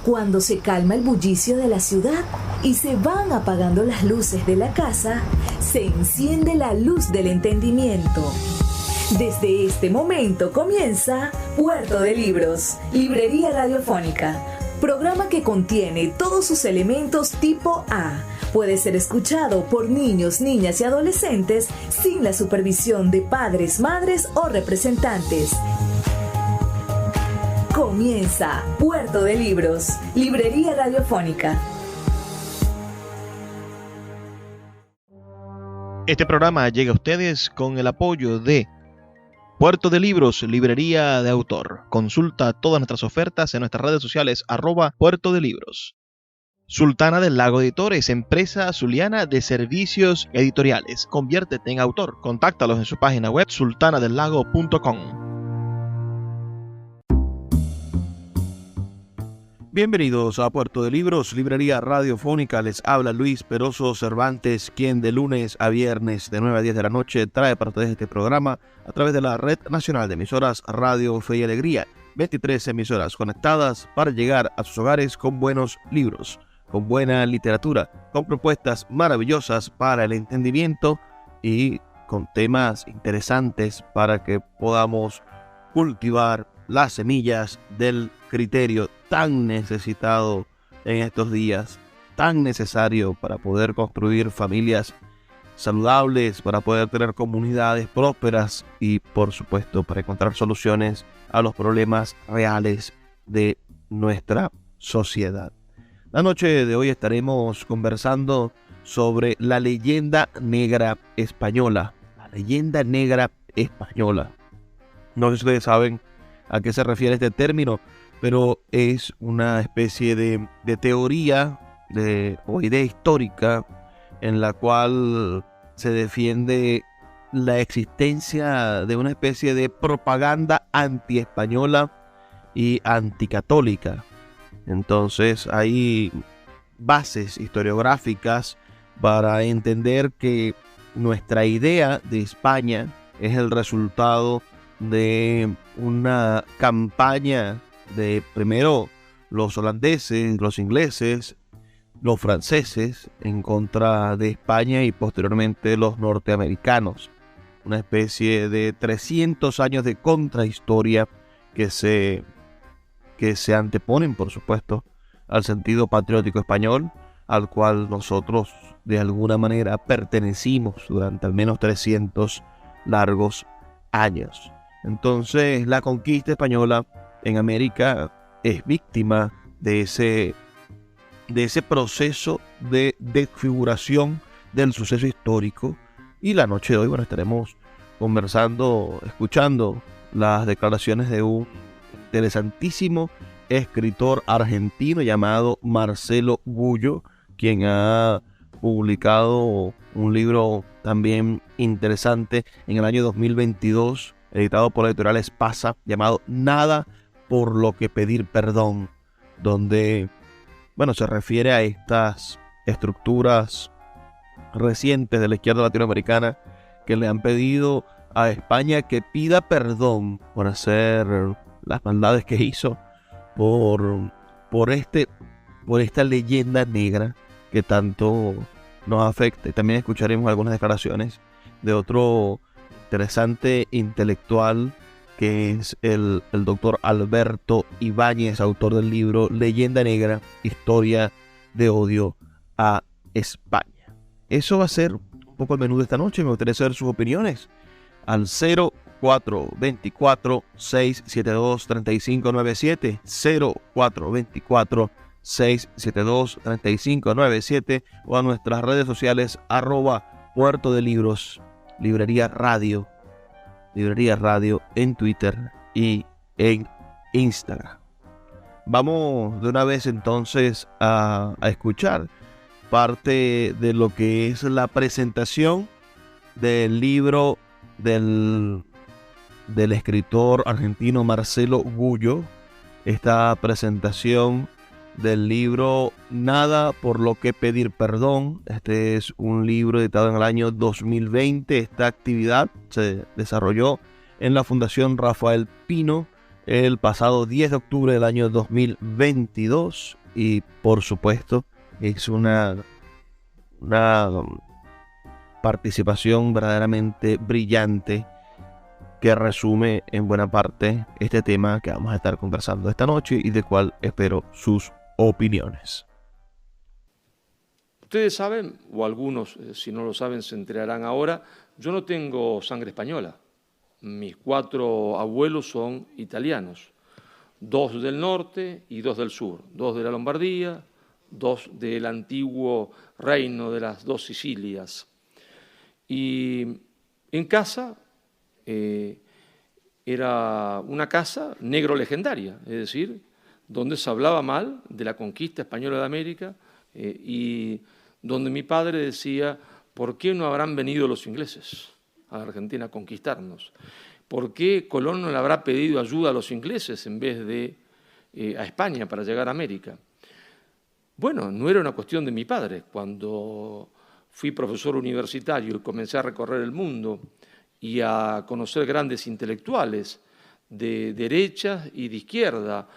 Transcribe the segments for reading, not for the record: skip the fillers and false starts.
Cuando se calma el bullicio de la ciudad y se van apagando las luces de la casa, se enciende la luz del entendimiento. Desde este momento comienza Puerto de Libros, Librería Radiofónica, programa que contiene todos sus elementos tipo A. Puede ser escuchado por niños, niñas y adolescentes sin la supervisión de padres, madres o representantes. Comienza Puerto de Libros, Librería Radiofónica. Este programa llega a ustedes con el apoyo de Puerto de Libros, Librería de Autor. Consulta todas nuestras ofertas en nuestras redes sociales @Puerto de Libros. Sultana del Lago Editores, empresa zuliana de servicios editoriales. Conviértete en autor. Contáctalos en su página web sultanadelago.com. Bienvenidos a Puerto de Libros, Librería Radiofónica. Les habla Luis Peroso Cervantes, quien de lunes a viernes de 9 a 10 de la noche trae para ustedes este programa a través de la Red Nacional de Emisoras Radio Fe y Alegría. 23 emisoras conectadas para llegar a sus hogares con buenos libros, con buena literatura, con propuestas maravillosas para el entendimiento y con temas interesantes para que podamos cultivar las semillas del criterio tan necesitado en estos días, tan necesario para poder construir familias saludables, para poder tener comunidades prósperas y, por supuesto, para encontrar soluciones a los problemas reales de nuestra sociedad. La noche de hoy estaremos conversando sobre la leyenda negra española. La leyenda negra española. No sé si ustedes saben a qué se refiere este término, pero es una especie de teoría o idea histórica en la cual se defiende la existencia de una especie de propaganda antiespañola y anticatólica. Entonces hay bases historiográficas para entender que nuestra idea de España es el resultado de una campaña de primero los holandeses, los ingleses, los franceses en contra de España y posteriormente los norteamericanos. Una especie de 300 años de contrahistoria que se anteponen, por supuesto, al sentido patriótico español, al cual nosotros de alguna manera pertenecimos durante al menos 300 largos años. Entonces, la conquista española en América es víctima de ese proceso de desfiguración del suceso histórico. Y la noche de hoy, estaremos conversando, escuchando las declaraciones de un interesantísimo escritor argentino llamado Marcelo Gullo, quien ha publicado un libro también interesante en el año 2022, editado por la editorial Espasa, llamado Nada por lo que pedir perdón, donde se refiere a estas estructuras recientes de la izquierda latinoamericana que le han pedido a España que pida perdón por hacer las maldades que hizo, por esta leyenda negra que tanto nos afecta. Y también escucharemos algunas declaraciones de otro interesante intelectual que es el doctor Alberto Ibáñez, autor del libro Leyenda Negra, Historia de Odio a España. Eso va a ser un poco el menú de esta noche. Me gustaría saber sus opiniones al 0424-672-3597, 0424-672-3597 o a nuestras redes sociales @Puerto de Libros, Librería Radio en Twitter y en Instagram. Vamos de una vez entonces a escuchar parte de lo que es la presentación del libro del escritor argentino Marcelo Gullo. Esta presentación del libro Nada por lo que pedir perdón. Este es un libro editado en el año 2020. Esta actividad se desarrolló en la Fundación Rafael Pino el pasado 10 de octubre del año 2022 y por supuesto es una participación verdaderamente brillante que resume en buena parte este tema que vamos a estar conversando esta noche y de cual espero sus opiniones. Ustedes saben, o algunos, si no lo saben, se enterarán ahora, yo no tengo sangre española. Mis 4 abuelos son italianos, 2 del norte y 2 del sur, 2 de la Lombardía, 2 del antiguo reino de las 2 Sicilias. Y en casa era una casa negro legendaria, es decir, donde se hablaba mal de la conquista española de América y donde mi padre decía, ¿por qué no habrán venido los ingleses a la Argentina a conquistarnos? ¿Por qué Colón no le habrá pedido ayuda a los ingleses en vez de a España para llegar a América? Bueno, no era una cuestión de mi padre. Cuando fui profesor universitario y comencé a recorrer el mundo y a conocer grandes intelectuales de derecha y de izquierda,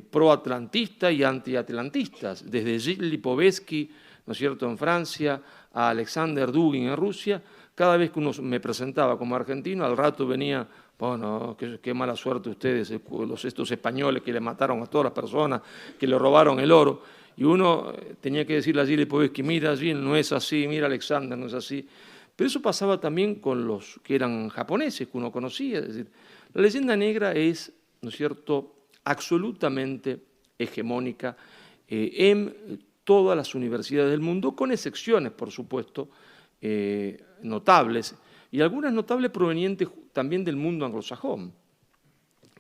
pro-atlantistas y anti-atlantistas, desde Gilles Lipovetsky, ¿no es cierto?, en Francia, a Alexander Dugin en Rusia, cada vez que uno me presentaba como argentino, al rato venía, bueno, qué mala suerte ustedes, estos españoles que le mataron a todas las personas, que le robaron el oro, y uno tenía que decirle a Gilles Lipovetsky, mira Gilles, no es así, mira Alexander, no es así. Pero eso pasaba también con los que eran japoneses, que uno conocía. Es decir, la leyenda negra es, ¿no es cierto?, absolutamente hegemónica en todas las universidades del mundo, con excepciones, por supuesto, notables, y algunas notables provenientes también del mundo anglosajón.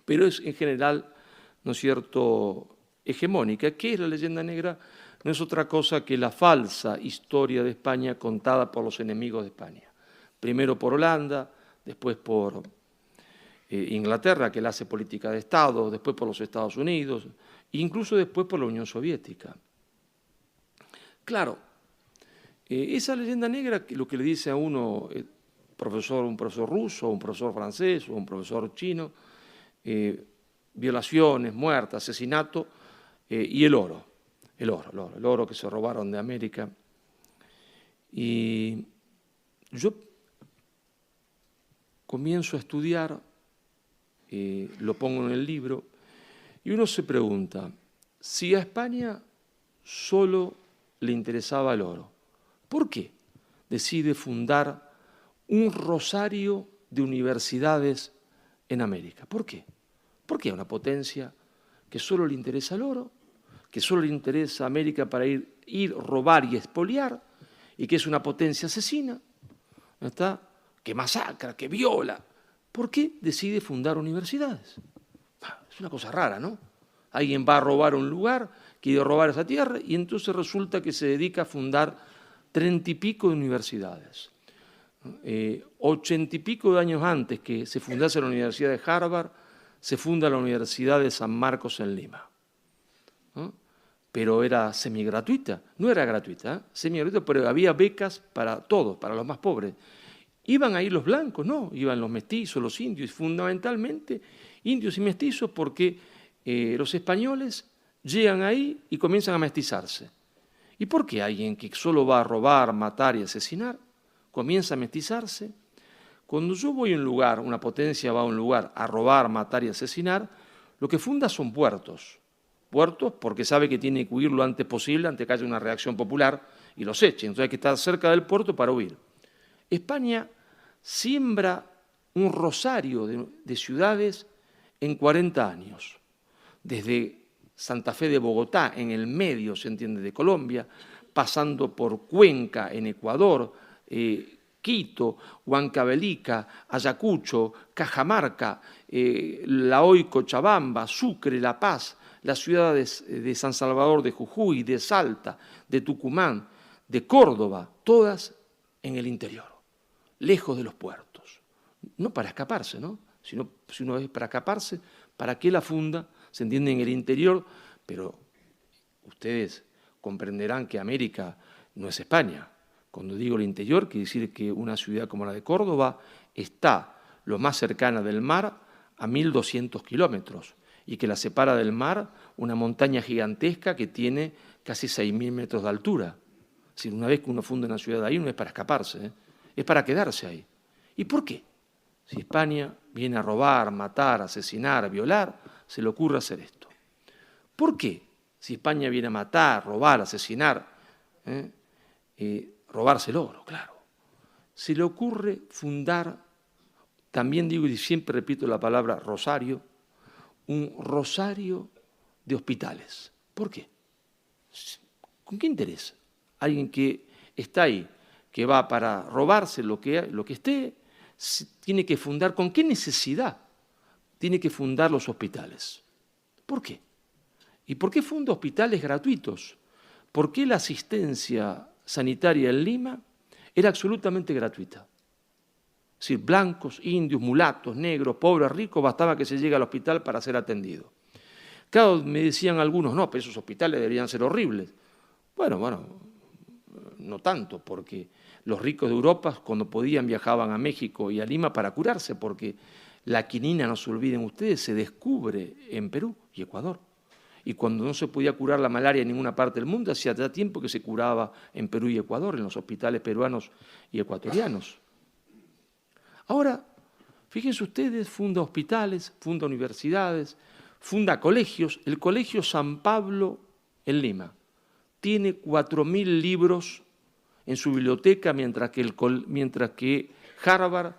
Pero es en general, ¿no es cierto?, hegemónica. ¿Qué es la leyenda negra? No es otra cosa que la falsa historia de España contada por los enemigos de España. Primero por Holanda, después por Inglaterra, que la hace política de Estado, después por los Estados Unidos, e incluso después por la Unión Soviética. Claro, esa leyenda negra, lo que le dice a uno, un profesor ruso, un profesor francés o un profesor chino, violaciones, muertes, asesinato y el oro que se robaron de América. Y yo comienzo a estudiar, lo pongo en el libro, y uno se pregunta, si a España solo le interesaba el oro, ¿por qué decide fundar un rosario de universidades en América? ¿Por qué? ¿Por qué a una potencia que solo le interesa el oro, que solo le interesa a América para ir, robar y expoliar, y que es una potencia asesina, ¿no está?, que masacra, que viola? ¿Por qué decide fundar universidades? Es una cosa rara, ¿no? Alguien va a robar un lugar, quiere robar esa tierra, y entonces resulta que se dedica a fundar 30 y pico de universidades. 80 y pico de años antes que se fundase la Universidad de Harvard, se funda la Universidad de San Marcos en Lima. ¿No? Pero era semigratuita, no era gratuita, semigratuita, pero había becas para todos, para los más pobres. ¿Iban ahí los blancos? No, iban los mestizos, los indios, fundamentalmente indios y mestizos porque los españoles llegan ahí y comienzan a mestizarse. ¿Y por qué alguien que solo va a robar, matar y asesinar comienza a mestizarse? Cuando yo voy a un lugar, una potencia va a un lugar a robar, matar y asesinar, lo que funda son puertos. Puertos porque sabe que tiene que huir lo antes posible antes que haya una reacción popular y los eche. Entonces hay que estar cerca del puerto para huir. España siembra un rosario de ciudades en 40 años. Desde Santa Fe de Bogotá, en el medio, se entiende, de Colombia, pasando por Cuenca, en Ecuador, Quito, Huancavelica, Ayacucho, Cajamarca, la hoy Cochabamba, Sucre, La Paz, las ciudades de San Salvador de Jujuy, de Salta, de Tucumán, de Córdoba, todas en el interior, lejos de los puertos. No para escaparse, ¿no? Sino, si uno es para escaparse, ¿para qué la funda? Se entiende en el interior, pero ustedes comprenderán que América no es España. Cuando digo el interior, quiere decir que una ciudad como la de Córdoba está lo más cercana del mar a 1.200 kilómetros. y que la separa del mar una montaña gigantesca que tiene casi 6.000 metros de altura. Es decir, una vez que uno funda una ciudad ahí, no es para escaparse, es para quedarse ahí. ¿Y por qué? Si España viene a robar, matar, asesinar, violar, se le ocurre hacer esto. ¿Por qué? Si España viene a matar, robar, asesinar, robarse el oro, claro. Se le ocurre fundar, también digo y siempre repito la palabra rosario, un rosario de hospitales. ¿Por qué? ¿Con qué interés? Alguien que está ahí, que va para robarse lo que esté, tiene que fundar, ¿con qué necesidad tiene que fundar los hospitales? ¿Por qué? ¿Y por qué funda hospitales gratuitos? ¿Por qué la asistencia sanitaria en Lima era absolutamente gratuita? Es decir, blancos, indios, mulatos, negros, pobres, ricos, bastaba que se llegue al hospital para ser atendido. Claro, me decían algunos, no, pero esos hospitales deberían ser horribles. Bueno, no tanto, porque los ricos de Europa, cuando podían, viajaban a México y a Lima para curarse, porque la quinina, no se olviden ustedes, se descubre en Perú y Ecuador. Y cuando no se podía curar la malaria en ninguna parte del mundo, hacía ya tiempo que se curaba en Perú y Ecuador, en los hospitales peruanos y ecuatorianos. Ahora, fíjense ustedes, funda hospitales, funda universidades, funda colegios. El Colegio San Pablo en Lima tiene 4.000 libros en su biblioteca, mientras que Harvard,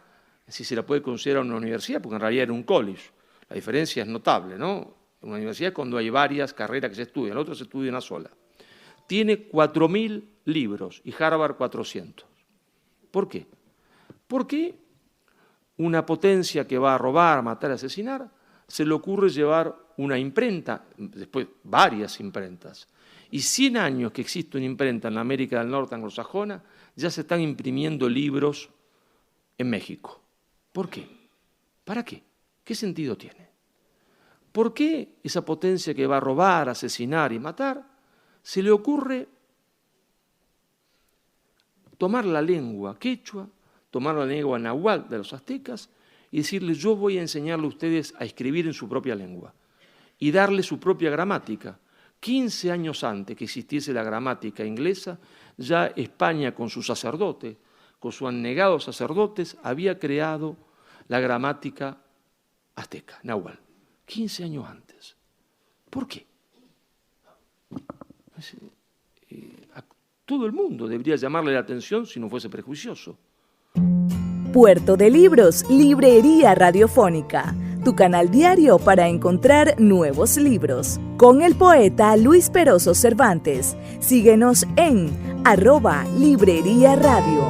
si se la puede considerar una universidad, porque en realidad era un college. La diferencia es notable, ¿no? En una universidad es cuando hay varias carreras que se estudian, en la otra se estudia una sola. Tiene 4.000 libros y Harvard 400. ¿Por qué? Porque una potencia que va a robar, matar, asesinar, se le ocurre llevar una imprenta, después varias imprentas. Y 100 años que existe una imprenta en la América del Norte anglosajona, ya se están imprimiendo libros en México. ¿Por qué? ¿Para qué? ¿Qué sentido tiene? ¿Por qué esa potencia que va a robar, asesinar y matar, se le ocurre tomar la lengua quechua, tomar la lengua náhuatl de los aztecas y decirles, yo voy a enseñarle a ustedes a escribir en su propia lengua y darle su propia gramática? 15 años antes que existiese la gramática inglesa, ya España con sus sacerdotes, con sus anegados sacerdotes, había creado la gramática azteca, náhuatl. 15 años antes. ¿Por qué? A todo el mundo debería llamarle la atención si no fuese prejuicioso. Puerto de Libros, Librería Radiofónica, tu canal diario para encontrar nuevos libros. Con el poeta Luis Peroso Cervantes. Síguenos en @Librería Radio.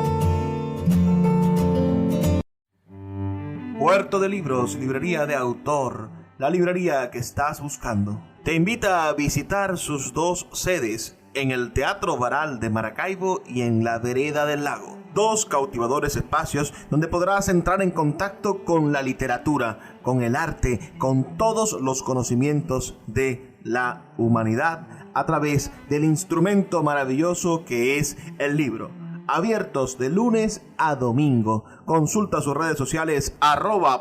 Puerto de Libros, librería de autor, la librería que estás buscando. Te invita a visitar sus 2 sedes, en el Teatro Baral de Maracaibo y en la Vereda del Lago. 2 cautivadores espacios donde podrás entrar en contacto con la literatura, con el arte, con todos los conocimientos de la humanidad a través del instrumento maravilloso que es el libro. Abiertos de lunes a domingo. Consulta sus redes sociales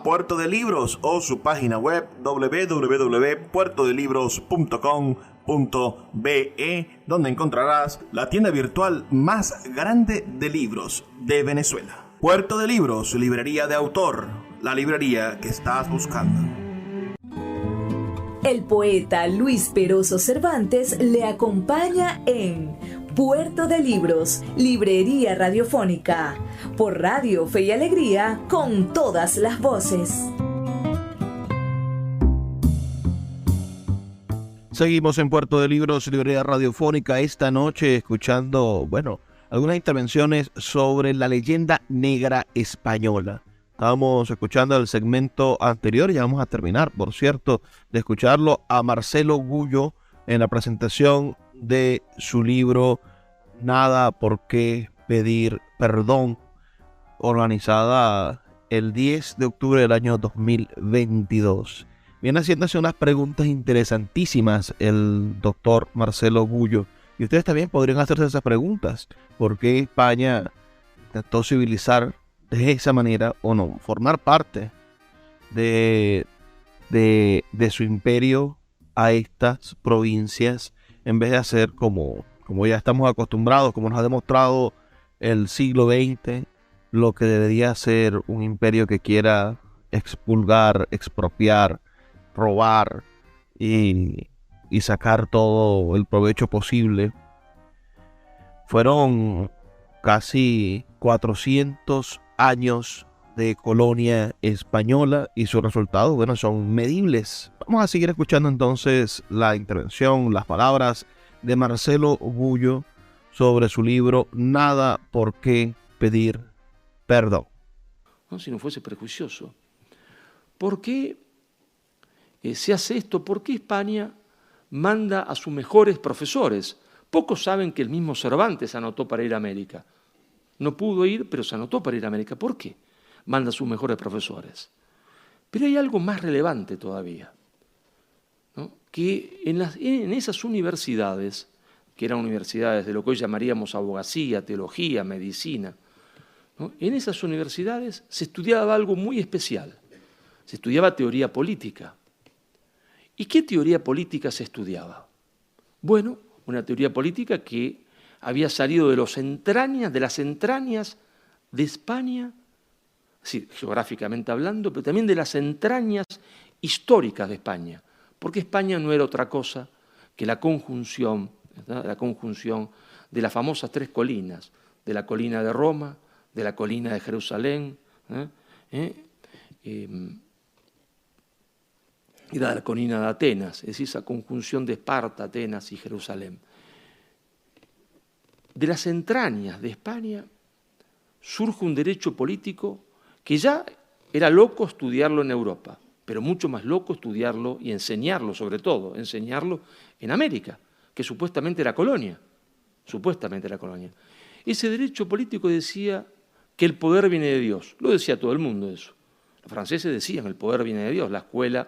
@Puerto de Libros o su página web www.puertodelibros.com.be, donde encontrarás la tienda virtual más grande de libros de Venezuela. Puerto de Libros, librería de autor, la librería que estás buscando. El poeta Luis Peroso Cervantes le acompaña en Puerto de Libros, Librería Radiofónica, por Radio Fe y Alegría, con todas las voces. Seguimos en Puerto de Libros, Librería Radiofónica, esta noche escuchando, algunas intervenciones sobre la leyenda negra española. Estábamos escuchando el segmento anterior y ya vamos a terminar, por cierto, de escucharlo a Marcelo Gullo en la presentación de su libro Nada por qué pedir perdón, organizada el 10 de octubre del año 2022. Viene haciéndose unas preguntas interesantísimas el doctor Marcelo Gullo, y ustedes también podrían hacerse esas preguntas. ¿Por qué España intentó civilizar de esa manera o no, formar parte de de su imperio a estas provincias, en vez de hacer como ya estamos acostumbrados, como nos ha demostrado el siglo XX, lo que debería ser un imperio que quiera expulgar, expropiar, robar y sacar todo el provecho posible. Fueron casi 400 años de colonia española y sus resultados, bueno, son medibles. Vamos a seguir escuchando entonces la intervención, las palabras de Marcelo Bullo sobre su libro Nada por qué pedir perdón. ¿No? Si no fuese prejuicioso. ¿Por qué se hace esto? ¿Por qué España manda a sus mejores profesores? Pocos saben que el mismo Cervantes se anotó para ir a América. No pudo ir, pero se anotó para ir a América. ¿Por qué manda a sus mejores profesores? Pero hay algo más relevante todavía, ¿no? Que en esas universidades, que eran universidades de lo que hoy llamaríamos abogacía, teología, medicina, ¿no? En esas universidades se estudiaba algo muy especial. Se estudiaba teoría política. ¿Y qué teoría política se estudiaba? Bueno, una teoría política que había salido de las entrañas de España, sí, geográficamente hablando, pero también de las entrañas históricas de España, porque España no era otra cosa que la conjunción de las famosas tres colinas, de la colina de Roma, de la colina de Jerusalén, y de la colina de Atenas, es decir, esa conjunción de Esparta, Atenas y Jerusalén. De las entrañas de España surge un derecho político que ya era loco estudiarlo en Europa, pero mucho más loco estudiarlo y enseñarlo, sobre todo, enseñarlo en América, que supuestamente era colonia. Ese derecho político decía que el poder viene de Dios. Lo decía todo el mundo eso. Los franceses decían el poder viene de Dios, la escuela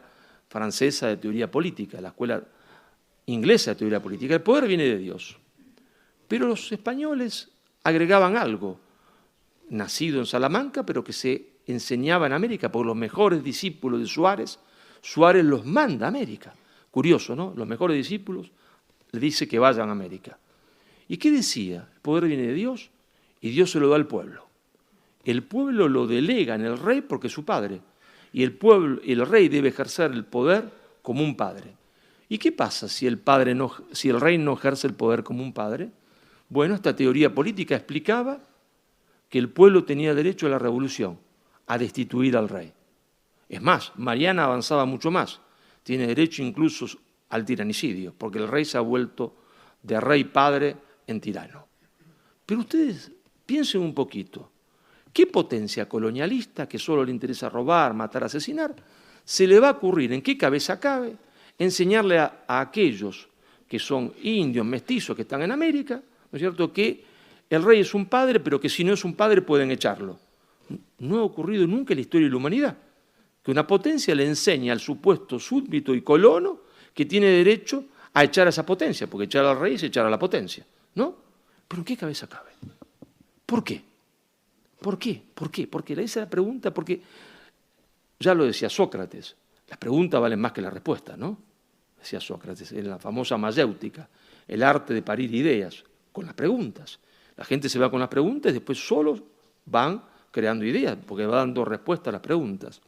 francesa de teoría política, la escuela inglesa de teoría política, el poder viene de Dios. Pero los españoles agregaban algo, nacido en Salamanca, pero que se enseñaba en América por los mejores discípulos de Suárez. Suárez los manda a América. Curioso, ¿no? Los mejores discípulos le dice que vayan a América. ¿Y qué decía? El poder viene de Dios y Dios se lo da al pueblo. El pueblo lo delega en el rey porque es su padre. Y el rey debe ejercer el poder como un padre. ¿Y qué pasa si el rey no ejerce el poder como un padre? Bueno, esta teoría política explicaba que el pueblo tenía derecho a la revolución, a destituir al rey. Es más, Mariana avanzaba mucho más. Tiene derecho incluso al tiranicidio, porque el rey se ha vuelto de rey padre en tirano. Pero ustedes piensen un poquito. ¿Qué potencia colonialista, que solo le interesa robar, matar, asesinar, se le va a ocurrir, en qué cabeza cabe, enseñarle a aquellos que son indios, mestizos, que están en América, ¿no es cierto?, que el rey es un padre, pero que si no es un padre pueden echarlo? No ha ocurrido nunca en la historia de la humanidad que una potencia le enseñe al supuesto súbdito y colono que tiene derecho a echar a esa potencia, porque echar al rey es echar a la potencia, ¿no? ¿Pero en qué cabeza cabe? ¿Por qué? ¿Por qué? ¿Por qué? Porque esa es la pregunta, porque ya lo decía Sócrates, las preguntas valen más que la respuesta, ¿no? Decía Sócrates, en la famosa mayéutica, el arte de parir ideas, con las preguntas. La gente se va con las preguntas y después solos van creando ideas, porque va dando respuesta a las preguntas.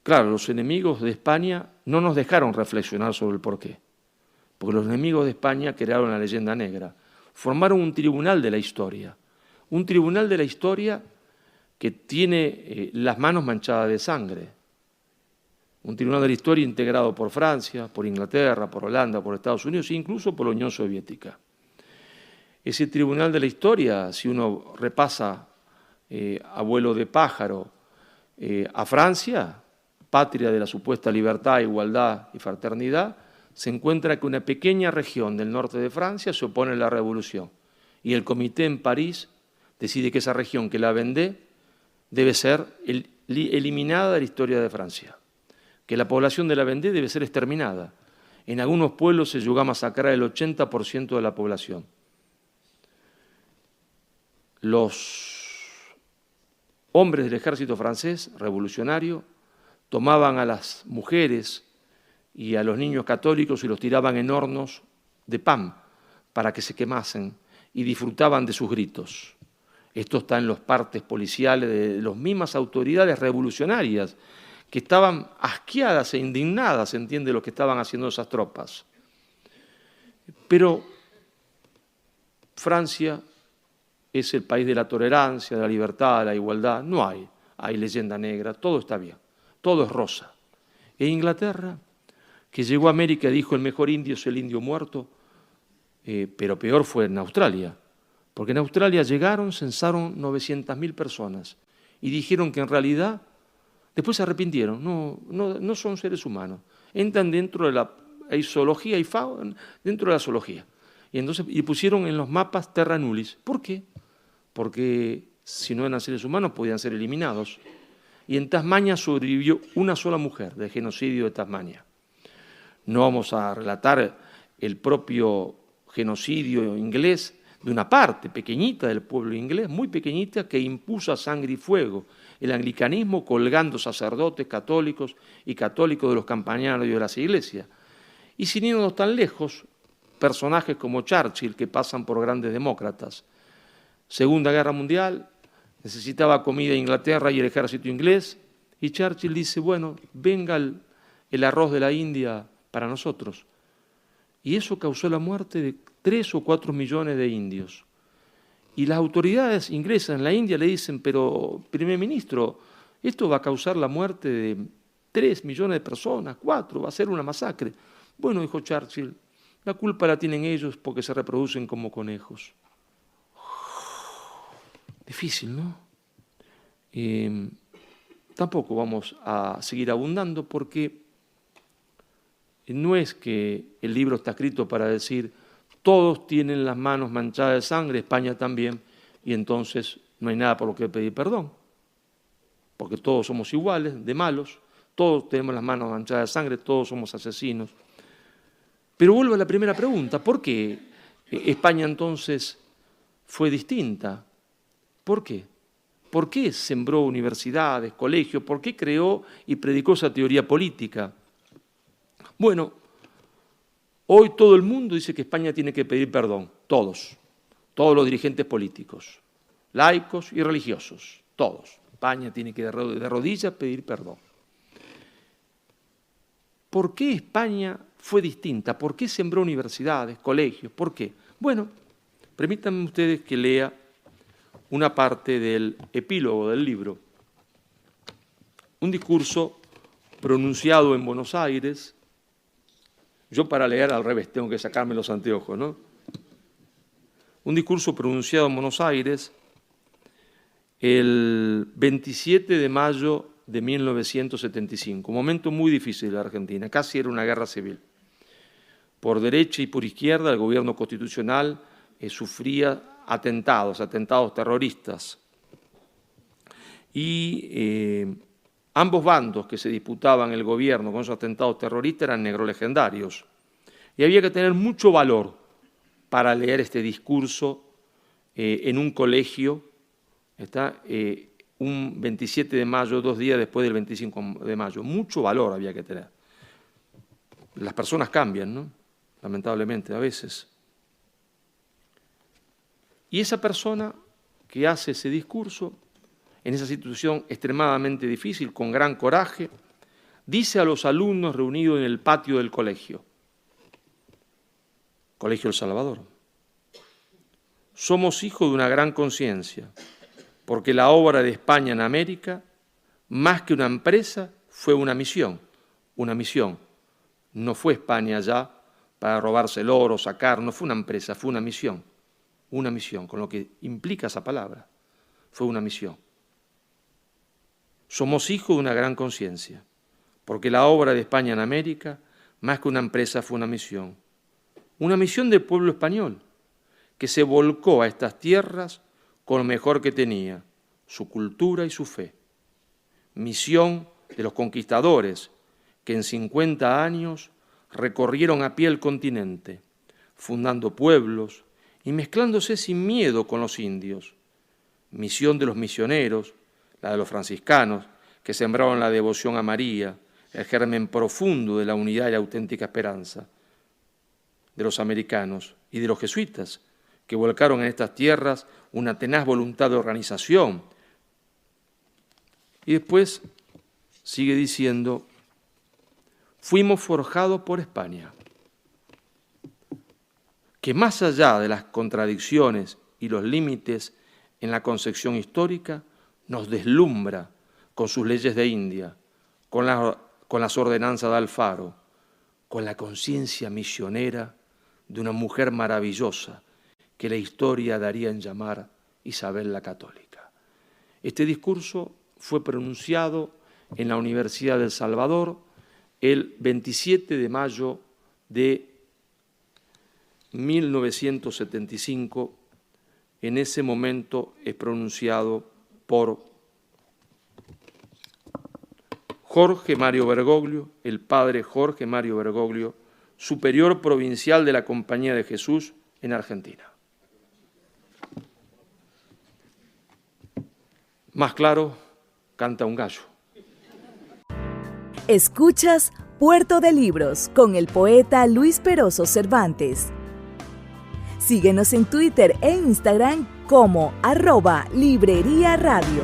Claro, los enemigos de España no nos dejaron reflexionar sobre el porqué, porque los enemigos de España crearon la leyenda negra, formaron un tribunal de la historia que tiene las manos manchadas de sangre, un tribunal de la historia integrado por Francia, por Inglaterra, por Holanda, por Estados Unidos e incluso por la Unión Soviética. Ese tribunal de la historia, si uno repasa a vuelo de pájaro a Francia, patria de la supuesta libertad, igualdad y fraternidad, se encuentra que una pequeña región del norte de Francia se opone a la revolución y el comité en París decide que esa región, que la Vendée, debe ser eliminada de la historia de Francia, que la población de la Vendée debe ser exterminada. En algunos pueblos se llegó a masacrar el 80% de la población. Los hombres del ejército francés revolucionario tomaban a las mujeres y a los niños católicos y los tiraban en hornos de pan para que se quemasen y disfrutaban de sus gritos. Esto está en los partes policiales de las mismas autoridades revolucionarias que estaban asqueadas e indignadas, entiende, lo que estaban haciendo esas tropas. Pero Francia es el país de la tolerancia, de la libertad, de la igualdad. No hay leyenda negra, todo está bien, todo es rosa. E Inglaterra, que llegó a América y dijo el mejor indio es el indio muerto, pero peor fue en Australia, porque en Australia llegaron, censaron 900.000 personas y dijeron que en realidad, después se arrepintieron, no son seres humanos, entran dentro de la zoología y fauna, dentro de la zoología. Y pusieron en los mapas terra nullis. ¿Por qué? Porque si no eran seres humanos podían ser eliminados. Y en Tasmania sobrevivió una sola mujer del genocidio de Tasmania. No vamos a relatar el propio genocidio inglés de una parte pequeñita del pueblo inglés, muy pequeñita, que impuso a sangre y fuego el anglicanismo colgando sacerdotes católicos y católicos de los campanarios de las iglesias. Y sin irnos tan lejos, personajes como Churchill, que pasan por grandes demócratas. Segunda Guerra Mundial, necesitaba comida Inglaterra y el ejército inglés, y Churchill dice, bueno, venga el arroz de la India para nosotros. Y eso causó la muerte de 3 o 4 millones de indios. Y las autoridades inglesas en la India le dicen, pero, primer ministro, esto va a causar la muerte de 3 millones de personas, 4, va a ser una masacre. Bueno, dijo Churchill, la culpa la tienen ellos porque se reproducen como conejos. Difícil, ¿no? Tampoco vamos a seguir abundando porque no es que el libro está escrito para decir todos tienen las manos manchadas de sangre, España también, y entonces no hay nada por lo que pedir perdón, porque todos somos iguales, de malos, todos tenemos las manos manchadas de sangre, todos somos asesinos. Pero vuelvo a la primera pregunta, ¿por qué España entonces fue distinta? ¿Por qué? ¿Por qué sembró universidades, colegios? ¿Por qué creó y predicó esa teoría política? Bueno, hoy todo el mundo dice que España tiene que pedir perdón, todos los dirigentes políticos, laicos y religiosos, todos. España tiene que de rodillas pedir perdón. ¿Por qué España fue distinta? ¿Por qué sembró universidades, colegios? ¿Por qué? Bueno, permítanme ustedes que lea una parte del epílogo del libro, un discurso pronunciado en Buenos Aires. Yo para leer al revés tengo que sacarme los anteojos, ¿no? Un discurso pronunciado en Buenos Aires el 27 de mayo de 1975, un momento muy difícil de la Argentina, casi era una guerra civil. Por derecha y por izquierda el gobierno constitucional sufría atentados terroristas. Y ambos bandos que se disputaban el gobierno con esos atentados terroristas eran negrolegendarios. Y había que tener mucho valor para leer este discurso en un colegio, un 27 de mayo, 2 días después del 25 de mayo. Mucho valor había que tener. Las personas cambian, ¿no? Lamentablemente, a veces. Y esa persona que hace ese discurso, en esa situación extremadamente difícil, con gran coraje, dice a los alumnos reunidos en el patio del colegio, Colegio El Salvador, somos hijos de una gran conciencia, porque la obra de España en América, más que una empresa, fue una misión. Una misión. No fue España allá para robarse el oro, sacar, no fue una empresa, fue una misión. Una misión, con lo que implica esa palabra. Fue una misión. Somos hijos de una gran conciencia, porque la obra de España en América, más que una empresa, fue una misión. Una misión del pueblo español, que se volcó a estas tierras con lo mejor que tenía, su cultura y su fe. Misión de los conquistadores, que en 50 años recorrieron a pie el continente, fundando pueblos y mezclándose sin miedo con los indios. Misión de los misioneros, la de los franciscanos, que sembraron la devoción a María, el germen profundo de la unidad y la auténtica esperanza, de los americanos y de los jesuitas, que volcaron en estas tierras una tenaz voluntad de organización. Y después sigue diciendo, fuimos forjados por España, que más allá de las contradicciones y los límites en la concepción histórica, nos deslumbra con sus leyes de India, con las ordenanzas de Alfaro, con la conciencia misionera de una mujer maravillosa que la historia daría en llamar Isabel la Católica. Este discurso fue pronunciado en la Universidad de El Salvador el 27 de mayo de 1975. En ese momento es pronunciado por Jorge Mario Bergoglio, el padre Jorge Mario Bergoglio, superior provincial de la Compañía de Jesús en Argentina. Más claro, canta un gallo. Escuchas Puerto de Libros con el poeta Luis Peroso Cervantes. Síguenos en Twitter e Instagram como @Librería Radio.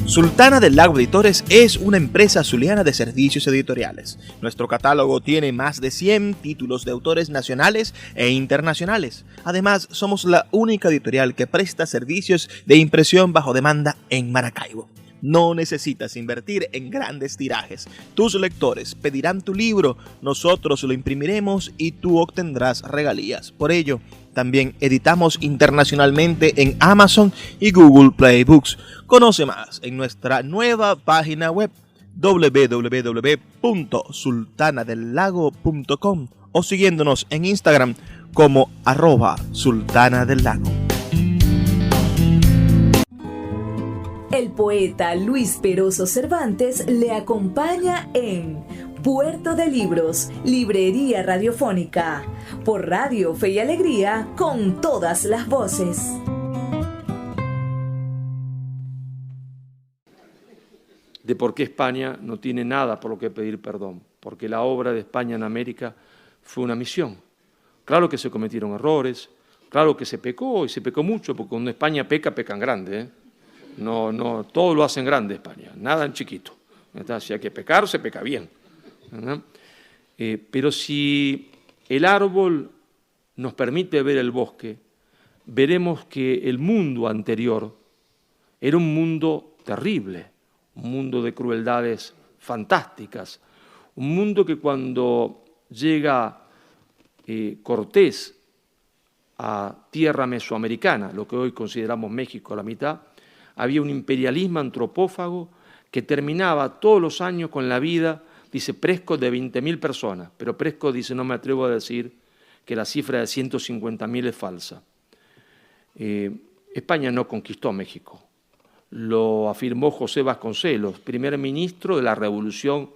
Sultana del Lago Editores es una empresa zuliana de servicios editoriales. Nuestro catálogo tiene más de 100 títulos de autores nacionales e internacionales. Además, somos la única editorial que presta servicios de impresión bajo demanda en Maracaibo. No necesitas invertir en grandes tirajes. Tus lectores pedirán tu libro, nosotros lo imprimiremos y tú obtendrás regalías. Por ello, también editamos internacionalmente en Amazon y Google Play Books. Conoce más en nuestra nueva página web www.sultanadelago.com o siguiéndonos en Instagram como @sultanadelago. El poeta Luis Peroso Cervantes le acompaña en Puerto de Libros, Librería Radiofónica, por Radio Fe y Alegría, con todas las voces. De por qué España no tiene nada por lo que pedir perdón, porque la obra de España en América fue una misión. Claro que se cometieron errores, claro que se pecó, y se pecó mucho, porque cuando España peca, pecan grande, ¿eh? No, todo lo hacen grande España, nada en chiquito. Si hay que pecar, se peca bien. Pero si el árbol nos permite ver el bosque, veremos que el mundo anterior era un mundo terrible, un mundo de crueldades fantásticas, un mundo que cuando llega Cortés a tierra mesoamericana, lo que hoy consideramos México a la mitad, había un imperialismo antropófago que terminaba todos los años con la vida, dice Prescott, de 20.000 personas, pero Prescott dice, no me atrevo a decir que la cifra de 150.000 es falsa. España no conquistó México, lo afirmó José Vasconcelos, primer ministro de la Revolución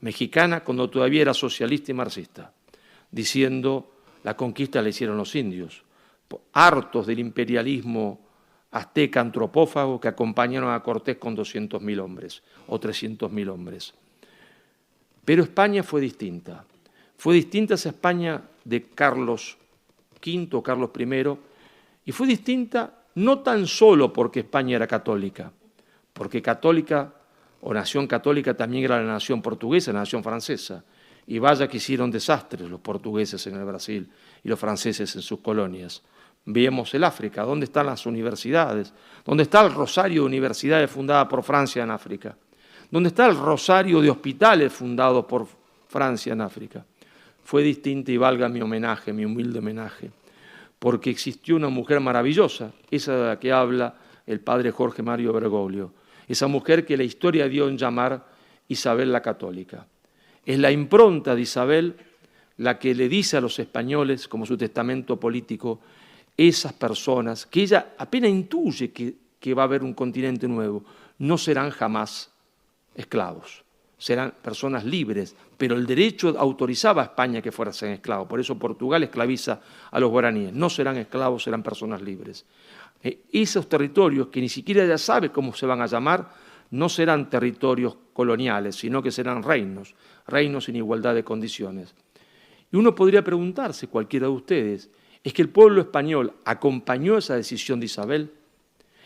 Mexicana, cuando todavía era socialista y marxista, diciendo, la conquista la hicieron los indios, hartos del imperialismo azteca antropófago que acompañaron a Cortés con 200.000 hombres o 300.000 hombres. Pero España fue distinta. Fue distinta esa España de Carlos V o Carlos I, y fue distinta no tan solo porque España era católica, porque católica o nación católica también era la nación portuguesa, la nación francesa, y vaya que hicieron desastres los portugueses en el Brasil y los franceses en sus colonias. Vemos el África, ¿dónde están las universidades? ¿Dónde está el rosario de universidades fundada por Francia en África? ¿Dónde está el rosario de hospitales fundados por Francia en África? Fue distinta, y valga mi homenaje, mi humilde homenaje, porque existió una mujer maravillosa, esa de la que habla el padre Jorge Mario Bergoglio, esa mujer que la historia dio en llamar Isabel la Católica. Es la impronta de Isabel la que le dice a los españoles, como su testamento político, esas personas que ella apenas intuye que va a haber un continente nuevo, no serán jamás esclavos, serán personas libres, pero el derecho autorizaba a España que fueran esclavos. Por eso Portugal esclaviza a los guaraníes. No serán esclavos, serán personas libres. Esos territorios, que ni siquiera ya sabe cómo se van a llamar, no serán territorios coloniales, sino que serán reinos, reinos en igualdad de condiciones. Y uno podría preguntarse, cualquiera de ustedes, ¿es que el pueblo español acompañó esa decisión de Isabel?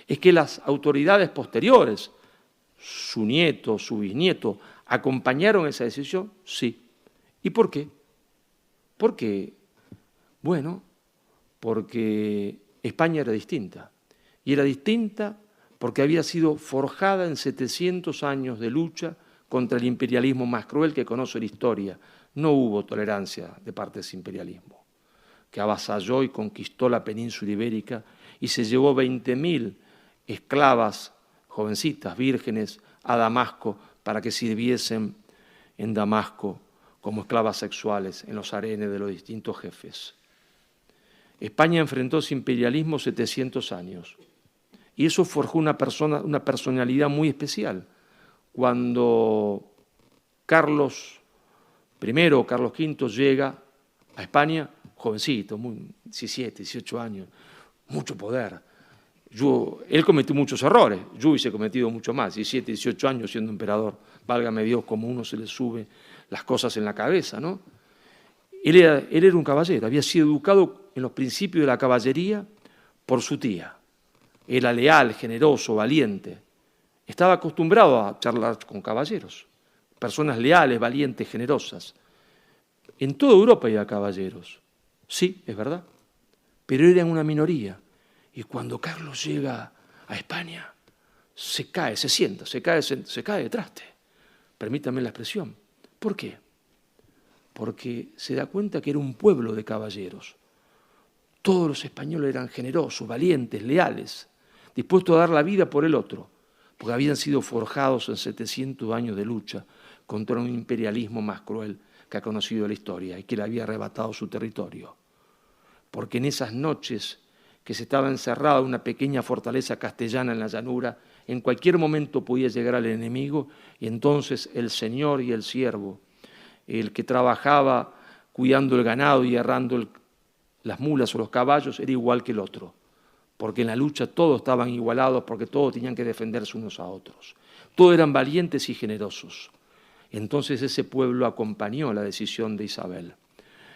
¿Es que las autoridades posteriores, su nieto, su bisnieto, acompañaron esa decisión? Sí. ¿Y por qué? Porque, bueno, porque España era distinta. Y era distinta porque había sido forjada en 700 años de lucha contra el imperialismo más cruel que conoce la historia. No hubo tolerancia de parte de ese imperialismo, que avasalló y conquistó la península ibérica y se llevó 20.000 esclavas, jovencitas, vírgenes, a Damasco para que sirviesen en Damasco como esclavas sexuales en los harenes de los distintos jefes. España enfrentó ese imperialismo 700 años y eso forjó una personalidad muy especial. Cuando Carlos I o Carlos V llega a España, jovencito, 17, 18 años, mucho poder. Él cometió muchos errores, yo hubiese cometido mucho más, 17, 18 años siendo emperador, válgame Dios, como uno se le sube las cosas en la cabeza, ¿no? Él era un caballero, había sido educado en los principios de la caballería por su tía. Era leal, generoso, valiente. Estaba acostumbrado a charlar con caballeros, personas leales, valientes, generosas. En toda Europa había caballeros, sí, es verdad, pero eran una minoría. Y cuando Carlos llega a España, se cae, se sienta, se cae de traste. Permítanme la expresión. ¿Por qué? Porque se da cuenta que era un pueblo de caballeros. Todos los españoles eran generosos, valientes, leales, dispuestos a dar la vida por el otro, porque habían sido forjados en 700 años de lucha contra un imperialismo más cruel que ha conocido la historia y que le había arrebatado su territorio. Porque en esas noches que se estaba encerrada una pequeña fortaleza castellana en la llanura, en cualquier momento podía llegar al enemigo y entonces el señor y el siervo, el que trabajaba cuidando el ganado y arrando las mulas o los caballos, era igual que el otro, porque en la lucha todos estaban igualados, porque todos tenían que defenderse unos a otros. Todos eran valientes y generosos. Entonces ese pueblo acompañó la decisión de Isabel.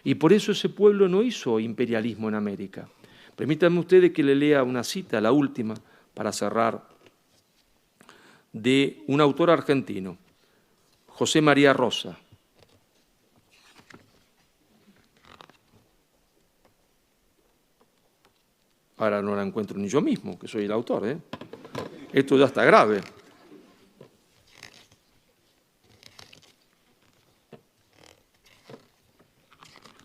Y por eso ese pueblo no hizo imperialismo en América. Permítanme ustedes que le lea una cita, la última, para cerrar, de un autor argentino, José María Rosa. Ahora no la encuentro ni yo mismo, que soy el autor, ¿eh? Esto ya está grave.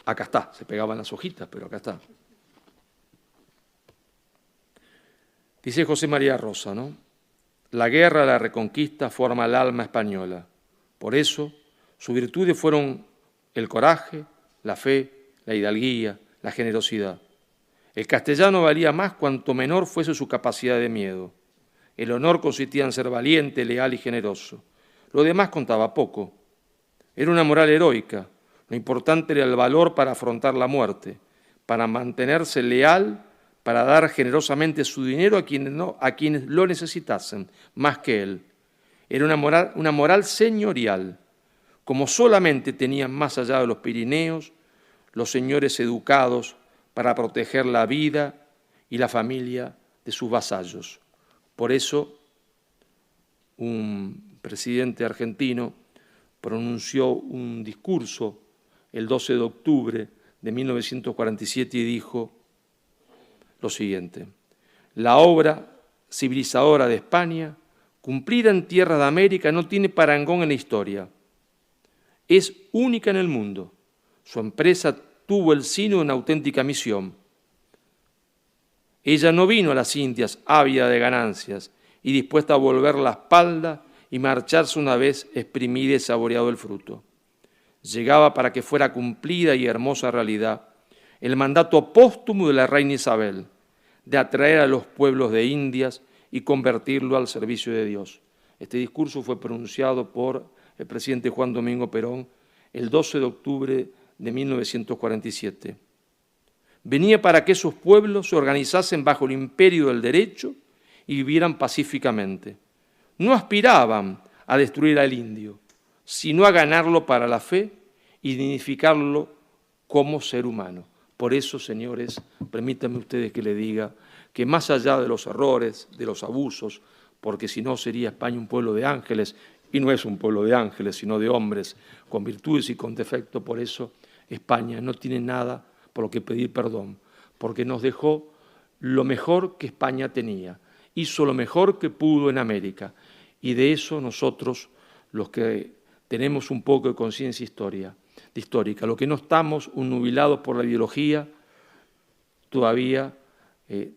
Acá está, se pegaban las hojitas, pero acá está. Dice José María Rosa, ¿no? La guerra, la reconquista forma el alma española. Por eso, sus virtudes fueron el coraje, la fe, la hidalguía, la generosidad. El castellano valía más cuanto menor fuese su capacidad de miedo. El honor consistía en ser valiente, leal y generoso. Lo demás contaba poco. Era una moral heroica. Lo importante era el valor para afrontar la muerte, para mantenerse leal, para dar generosamente su dinero a quienes lo necesitasen, más que él. Era una moral señorial, como solamente tenían más allá de los Pirineos los señores educados para proteger la vida y la familia de sus vasallos. Por eso, un presidente argentino pronunció un discurso el 12 de octubre de 1947 y dijo lo siguiente: la obra civilizadora de España, cumplida en tierra de América, no tiene parangón en la historia. Es única en el mundo. Su empresa tuvo el sino de una auténtica misión. Ella no vino a las Indias ávida de ganancias y dispuesta a volver la espalda y marcharse una vez exprimida y saboreado el fruto. Llegaba para que fuera cumplida y hermosa realidad el mandato póstumo de la reina Isabel, de atraer a los pueblos de Indias y convertirlo al servicio de Dios. Este discurso fue pronunciado por el presidente Juan Domingo Perón el 12 de octubre de 1947. Venía para que esos pueblos se organizasen bajo el imperio del derecho y vivieran pacíficamente. No aspiraban a destruir al indio, sino a ganarlo para la fe y dignificarlo como ser humano. Por eso, señores, permítanme ustedes que le diga que más allá de los errores, de los abusos, porque si no sería España un pueblo de ángeles, y no es un pueblo de ángeles, sino de hombres con virtudes y con defectos. Por eso España no tiene nada por lo que pedir perdón, porque nos dejó lo mejor que España tenía, hizo lo mejor que pudo en América, y de eso nosotros, los que tenemos un poco de conciencia histórica, los que no estamos nubilados por la ideología, todavía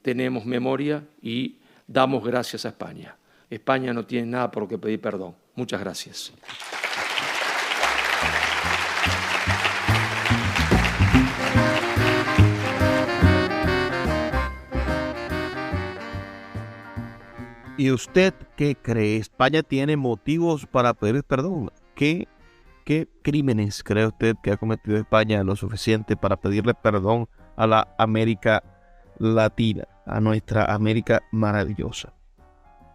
tenemos memoria y damos gracias a España. España no tiene nada por lo que pedir perdón. Muchas gracias. ¿Y usted qué cree? ¿España tiene motivos para pedir perdón? ¿Qué crímenes cree usted que ha cometido España lo suficiente para pedirle perdón a la América Latina, a nuestra América maravillosa?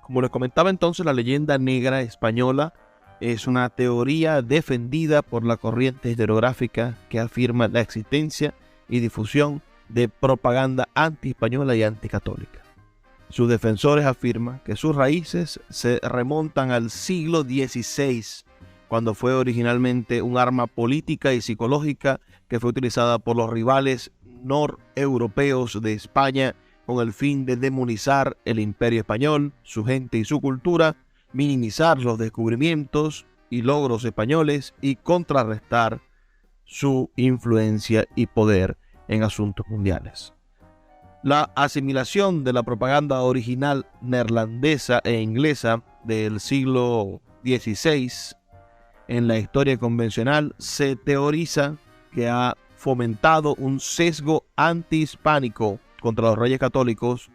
Como les comentaba entonces, la leyenda negra española es una teoría defendida por la corriente historiográfica que afirma la existencia y difusión de propaganda anti-española y anticatólica. Sus defensores afirman que sus raíces se remontan al siglo XVI, cuando fue originalmente un arma política y psicológica que fue utilizada por los rivales noreuropeos de España con el fin de demonizar el imperio español, su gente y su cultura, minimizar los descubrimientos y logros españoles y contrarrestar su influencia y poder en asuntos mundiales. La asimilación de la propaganda original neerlandesa e inglesa del siglo XVI en la historia convencional se teoriza que ha fomentado un sesgo antihispánico contra los reyes católicos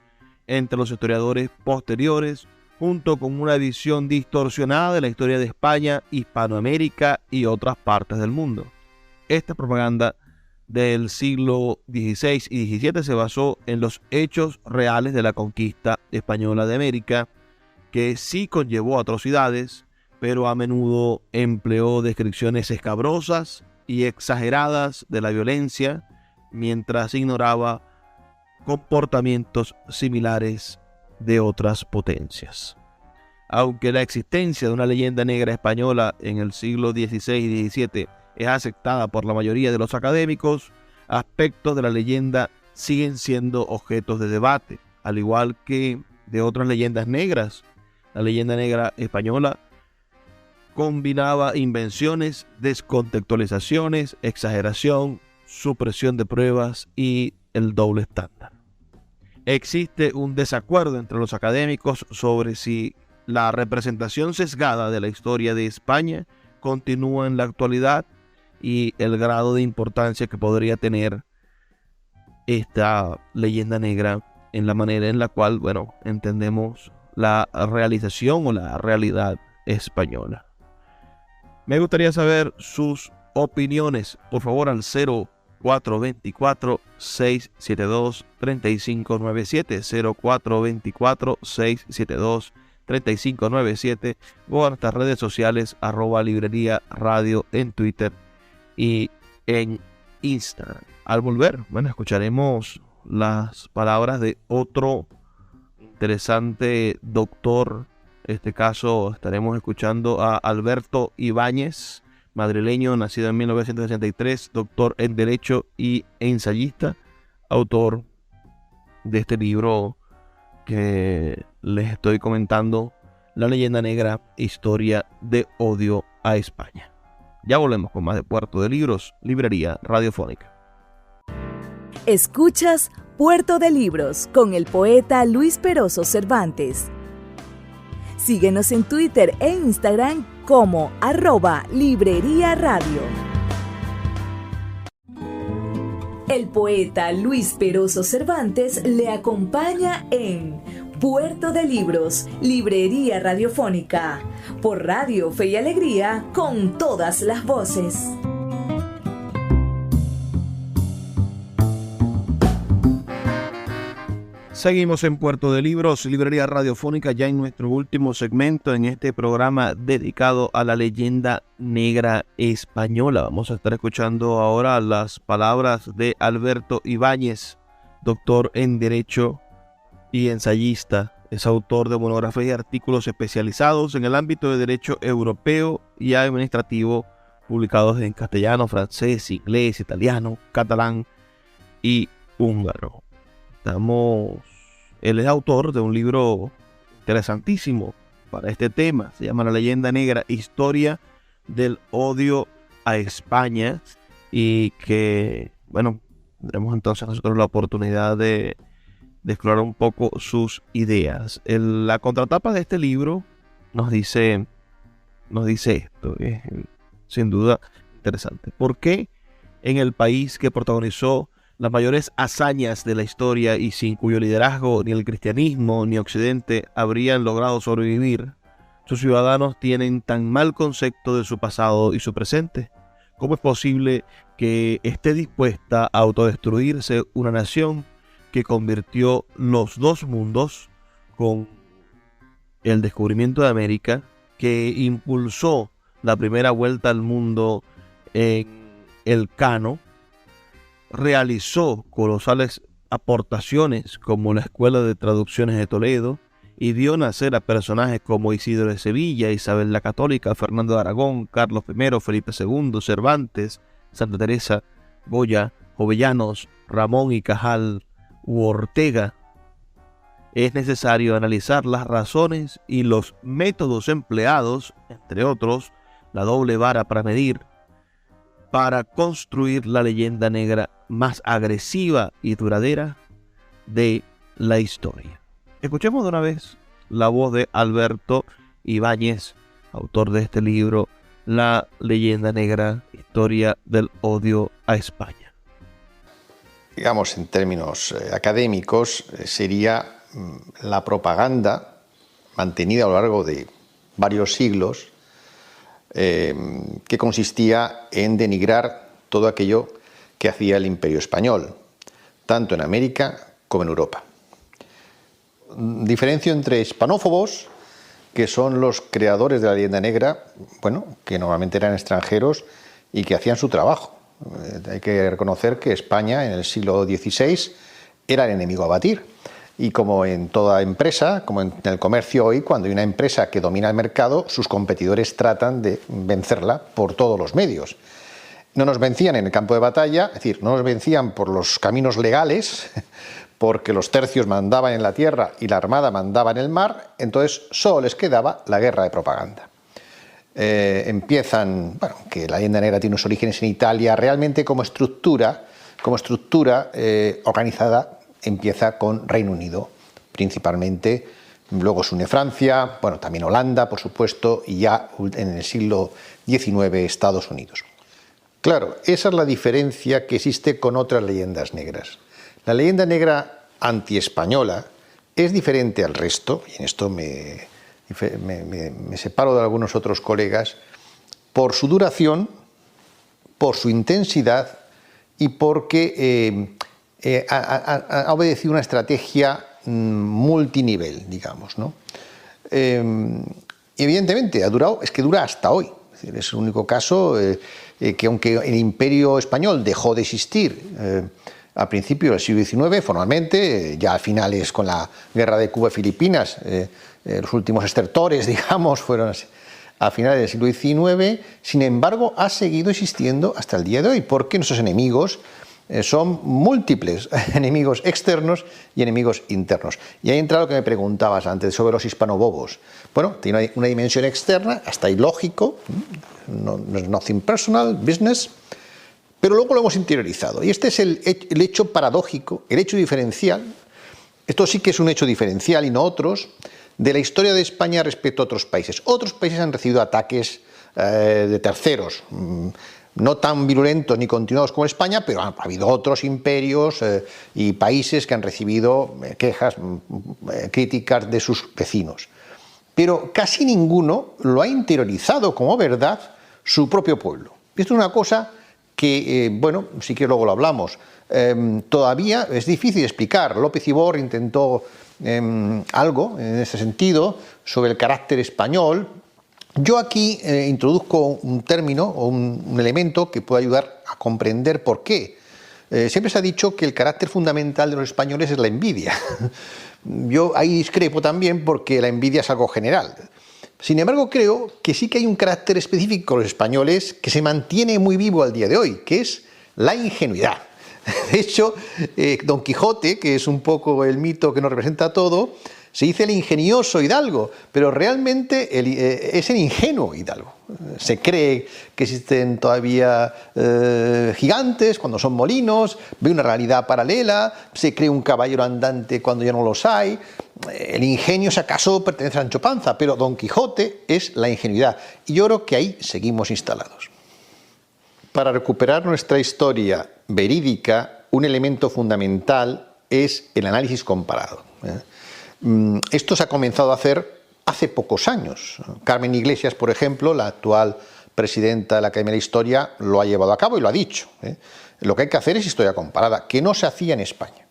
entre los historiadores posteriores, junto con una visión distorsionada de la historia de España, Hispanoamérica y otras partes del mundo. Esta propaganda del siglo XVI y XVII se basó en los hechos reales de la conquista española de América, que sí conllevó atrocidades, pero a menudo empleó descripciones escabrosas y exageradas de la violencia, mientras ignoraba comportamientos similares de otras potencias. Aunque la existencia de una leyenda negra española en el siglo XVI y XVII es aceptada por la mayoría de los académicos, aspectos de la leyenda siguen siendo objetos de debate, al igual que de otras leyendas negras. La leyenda negra española combinaba invenciones, descontextualizaciones, exageración, supresión de pruebas y el doble estándar. Existe un desacuerdo entre los académicos sobre si la representación sesgada de la historia de España continúa en la actualidad y el grado de importancia que podría tener esta leyenda negra en la manera en la cual, entendemos la realización o la realidad española. Me gustaría saber sus opiniones, por favor, al 0424-672-3597, 0424-672-3597 o a nuestras redes sociales @librería radio en Twitter y en Instagram. Al volver, escucharemos las palabras de otro interesante doctor. En este caso estaremos escuchando a Alberto Ibáñez, madrileño, nacido en 1963, doctor en Derecho y ensayista, autor de este libro que les estoy comentando, La leyenda negra, historia de odio a España. Ya volvemos con más de Puerto de Libros, Librería Radiofónica. Escuchas Puerto de Libros con el poeta Luis Peroso Cervantes. Síguenos en Twitter e Instagram como @Librería Radio. El poeta Luis Peroso Cervantes le acompaña en Puerto de Libros, librería radiofónica, por Radio Fe y Alegría, con todas las voces. Seguimos en Puerto de Libros, librería radiofónica, ya en nuestro último segmento en este programa dedicado a la leyenda negra española. Vamos a estar escuchando ahora las palabras de Alberto Ibáñez, doctor en Derecho y ensayista. Es autor de monografías y artículos especializados en el ámbito de derecho europeo y administrativo, publicados en castellano, francés, inglés, italiano, catalán y húngaro. Él es autor de un libro interesantísimo para este tema. Se llama La leyenda negra, historia del odio a España, y que, bueno, tendremos entonces nosotros la oportunidad de explorar un poco sus ideas. La contratapa de este libro nos dice esto, es sin duda interesante. ¿Por qué en el país que protagonizó las mayores hazañas de la historia y sin cuyo liderazgo ni el cristianismo ni Occidente habrían logrado sobrevivir, sus ciudadanos tienen tan mal concepto de su pasado y su presente? ¿Cómo es posible que esté dispuesta a autodestruirse una nación que convirtió los dos mundos con el descubrimiento de América, que impulsó la primera vuelta al mundo en el Cano, realizó colosales aportaciones como la Escuela de Traducciones de Toledo y vio nacer a personajes como Isidro de Sevilla, Isabel la Católica, Fernando de Aragón, Carlos I, Felipe II, Cervantes, Santa Teresa, Goya, Jovellanos, Ramón y Cajal u Ortega? Es necesario analizar las razones y los métodos empleados, entre otros, la doble vara para medir, para construir la leyenda negra más agresiva y duradera de la historia. Escuchemos de una vez la voz de Alberto Ibáñez, autor de este libro, La leyenda negra, historia del odio a España. Digamos, en términos académicos, sería la propaganda mantenida a lo largo de varios siglos, que consistía en denigrar todo aquello que hacía el Imperio Español, tanto en América como en Europa. Diferencio entre hispanófobos, que son los creadores de la leyenda negra, bueno, que normalmente eran extranjeros y que hacían su trabajo. Hay que reconocer que España en el siglo XVI era el enemigo a batir. Y como en toda empresa, como en el comercio hoy, cuando hay una empresa que domina el mercado, sus competidores tratan de vencerla por todos los medios. No nos vencían en el campo de batalla, es decir, no nos vencían por los caminos legales, porque los tercios mandaban en la tierra y la armada mandaba en el mar, entonces solo les quedaba la guerra de propaganda. Empiezan, bueno, que la leyenda negra tiene sus orígenes en Italia, realmente como estructura organizada, empieza con Reino Unido, principalmente, luego se une Francia, bueno, también Holanda, por supuesto, y ya en el siglo XIX Estados Unidos. Claro, esa es la diferencia que existe con otras leyendas negras. La leyenda negra antiespañola es diferente al resto, y en esto me separo de algunos otros colegas, por su duración, por su intensidad y porque ha obedecido una estrategia multinivel, digamos, ¿no? Evidentemente, dura hasta hoy. Es decir, es el único caso que, aunque el Imperio Español dejó de existir a principios del siglo XIX, formalmente, ya a finales con la guerra de Cuba y Filipinas, los últimos estertores, digamos, fueron a finales del siglo XIX, sin embargo, ha seguido existiendo hasta el día de hoy, porque nuestros enemigos son múltiples, enemigos externos y enemigos internos. Y ahí entra lo que me preguntabas antes sobre los hispanobobos. Bueno, tiene una dimensión externa, hasta ilógico, no es nothing personal, business, pero luego lo hemos interiorizado. Y este es el hecho paradójico, el hecho diferencial, esto sí que es un hecho diferencial y no otros, de la historia de España respecto a otros países. Otros países han recibido ataques de terceros, no tan virulentos ni continuados como España, pero ha habido otros imperios y países que han recibido quejas, críticas de sus vecinos. Pero casi ninguno lo ha interiorizado como verdad su propio pueblo. Esto es una cosa que, bueno, sí que luego lo hablamos, todavía es difícil explicar. López Ibor intentó algo en ese sentido sobre el carácter español. Yo aquí introduzco un término o un elemento que puede ayudar a comprender por qué. Siempre se ha dicho que el carácter fundamental de los españoles es la envidia. Yo ahí discrepo también porque la envidia es algo general. Sin embargo, creo que sí que hay un carácter específico de los españoles que se mantiene muy vivo al día de hoy, que es la ingenuidad. De hecho, Don Quijote, que es un poco el mito que nos representa todo, se dice el ingenioso hidalgo, pero realmente es el ingenuo hidalgo. Se cree que existen todavía gigantes cuando son molinos, ve una realidad paralela, se cree un caballero andante cuando ya no los hay. El ingenio, si acaso, pertenece a Sancho Panza, pero Don Quijote es la ingenuidad. Y yo creo que ahí seguimos instalados. Para recuperar nuestra historia verídica, un elemento fundamental es el análisis comparado. Esto se ha comenzado a hacer hace pocos años. Carmen Iglesias, por ejemplo, la actual presidenta de la Academia de la Historia, lo ha llevado a cabo y lo ha dicho. Lo que hay que hacer es historia comparada, que no se hacía en España.